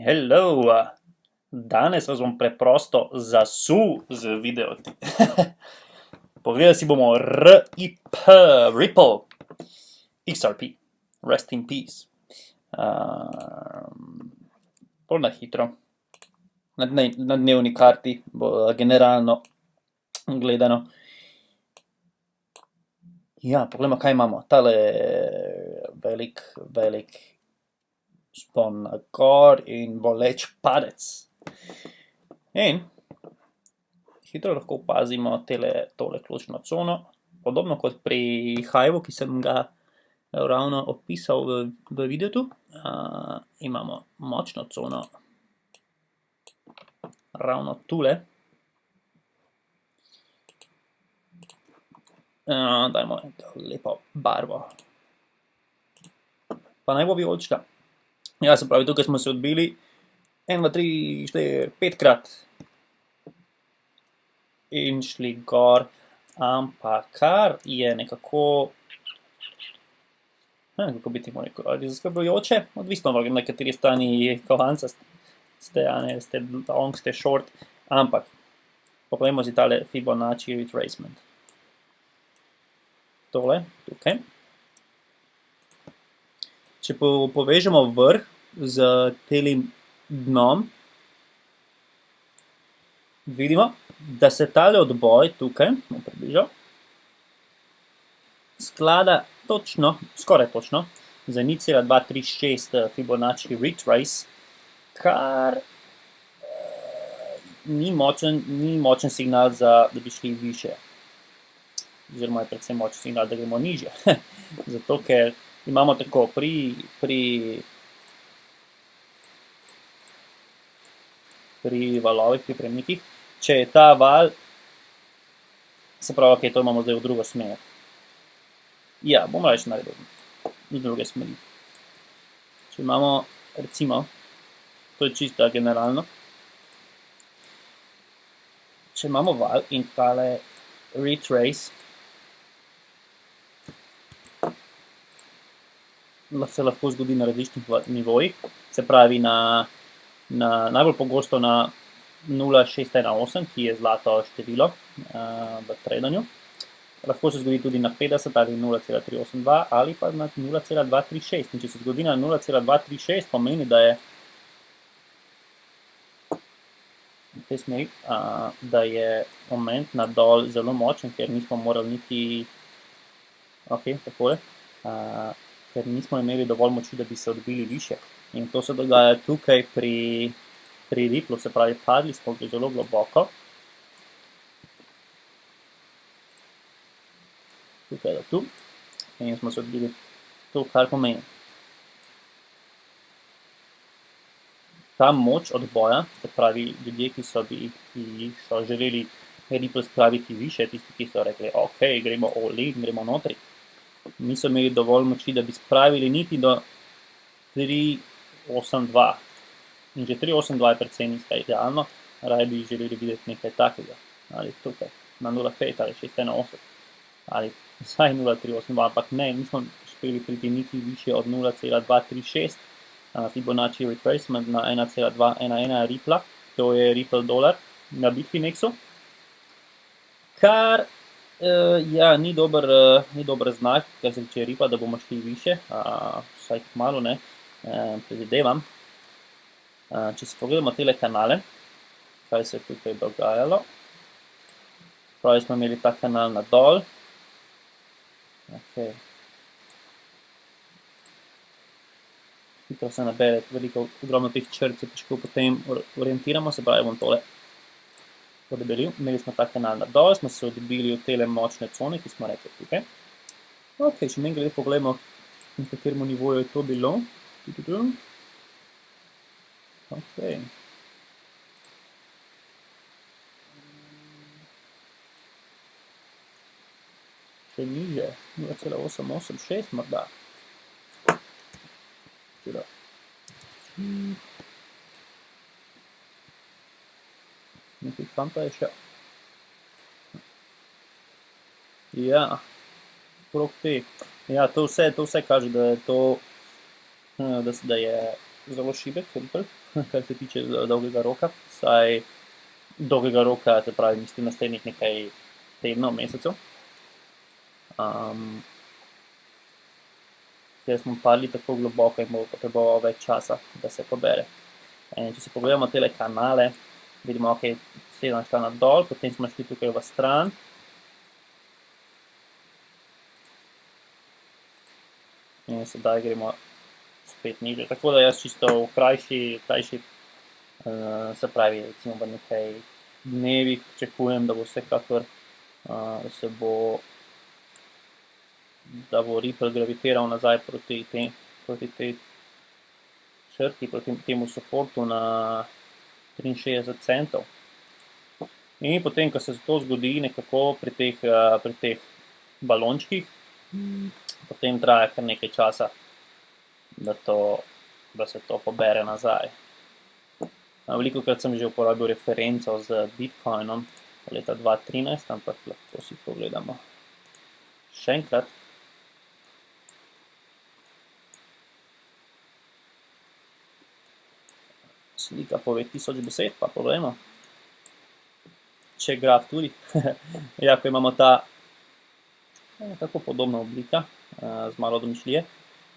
Hello, danes vas bom preprosto zasul z videoti. Pogledali si bomo RIP, Ripple, XRP, Rest in Peace. Bolj na hitro, na dnevni karti, generalno gledano. Ja, poglejmo, kaj imamo. Tale velik spon na gor in boleč padec. In hitro lahko opazimo tole ključno cono, podobno kot pri Hivu, ki sem ga ravno opisal v videu. Imamo močno cono ravno tule. Dajmo lepo barvo. Pa naj bo vijolična. Ja, se pravi, tukaj smo se odbili 1, 2, 3, 4, 5-krat in šli gor, ampak kar je nekako, kako bi ti rekel, ali zaskrbljujoče, odvisno na kateri strani kovanca ste, ste long, ste short, ampak poglejmo si tale Fibonacci retracement. Tole, tukaj. Če povežemo vrh z telim dnom, vidimo, da se tale odboj tukaj, približal, sklada točno, skoraj točno, za 0,236 Fibonacci retrace, kar ni močen signal, da bi šli više. Oziroma je predvsem močen signal, da gremo nižje. Zato, ker imamo tako pri valovih, pri premikih, če je ta val, se pravi, ok, to imamo zdaj v drugo smer. Ja, bomo reči naredil v druge smeri. Če imamo, recimo, to je čisto generalno, če imamo val in tale retrace, se lahko zgodi na različnih nivojih, se pravi najbolj pogosto na 0,618, ki je zlato število v tradanju. Lahko se zgodi tudi na 50 ali 0,382 ali pa na 0,236. In če se zgodi na 0,236, pomeni, da je v tej smeri, da je moment nadol zelo močen, ker nismo morali niti, ok, takole, ker nismo imeli dovolj moči, da bi se odbili više. In to se dogaja tukaj pri Ripplu, se pravi, padli smo zelo globoko. Tukaj do tu. In smo se odbili to, kar pomeni. Ta moč odboja, se pravi, ljudje, ki so želeli Ripple spraviti više, tisti, ki so rekli, ok, gremo all in, gremo notri, niso imeli dovolj moči, da bi spravili niti do 3,82. In že 3,82 je predvsem nizka, idealno, raje bi želeli videti nekaj takega. Ali tukaj, na 0,5 ali 6,18. Ali vsaj 0,382, ampak ne, nismo uspeli priti niti više od 0,236 Fibonacci retracement na 1,211 Rippla, to je Ripple dolar na Bitfinexu. Kar ja, ni dober znak, kar se tiče Ripla, da bomo šli više, vsaj kmalu ne, predvidevam. Če si pogledamo tele kanale, kaj se je tukaj dogajalo, pravi smo imeli ta kanal nadol. Ok. Hitro se nabere, ogromno teh črt se težko potem orientiramo, se pravi, bom tole podebelil. Imeli smo ta kanal nadol, smo se odbili v tele močne cone, ki smo rekli tukaj. Ok, če meni glede pogledamo, na kateremu nivoju je to bilo. Ok. Še niže, 0,886 morda. Nekaj tam pa je še. Ja, krog te. Ja, to vse kaže, da je to, da je zelo šibek, Ripple, kar se tiče dolgega roka, saj dolgega roka, se pravi, mislim naslednjih nekaj tednov, mesecev. Zdaj smo padli tako globoko in bo potreboval več časa, da se pobere. In če si pogledamo tele kanale, vidimo, ok, sledam šla nadol, potem smo šli tukaj v stran. In sedaj gremo spet niže. Tako da jaz čisto v krajši, se pravi, recimo v nekaj dnevih pričakujem, da bo vsekakor, da bo Ripple gravitiral nazaj proti tej črti, proti temu supportu na 63 centov. In potem, ko se to zgodi nekako pri teh balončkih, potem traja kar nekaj časa, da se to pobere nazaj. Velikokrat sem že uporabil referenco z Bitcoinom leta 2013, ampak lahko si pogledamo še enkrat. Slika pove 1000 besed, pa poglejmo. Če graf tudi. Ja, ko imamo ta tako podobna oblika, z malo domišljije.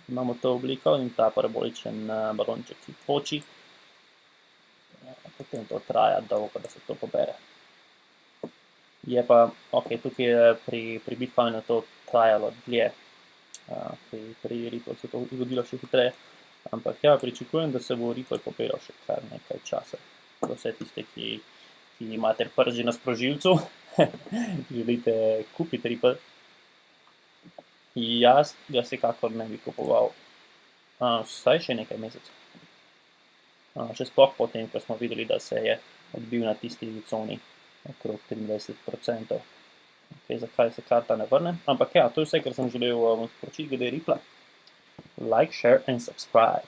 Imamo to obliko in ta paraboličen balonček, ki poči. Potem to traja dolgo, da se to pobere. Je pa, ok, tukaj je pri Bitcoinu to trajalo dlje. Pri Ripple se to zgodilo še hitreje. Ampak ja, pričakujem, da se bo Ripple poberal še kar nekaj časa. Za vse tiste, ki imate prži na sprožilcu, želite kupiti Ripple. Jaz ga vsekakor ne bi kupoval vsaj še nekaj mesecev. Še sploh potem, ko smo videli, da se je odbil na tisti coni okrog 23%. Okay, zakaj se karta ne vrne? Ampak ja, to je vse, kar sem želel sporočiti glede Ripple. Like, share and subscribe.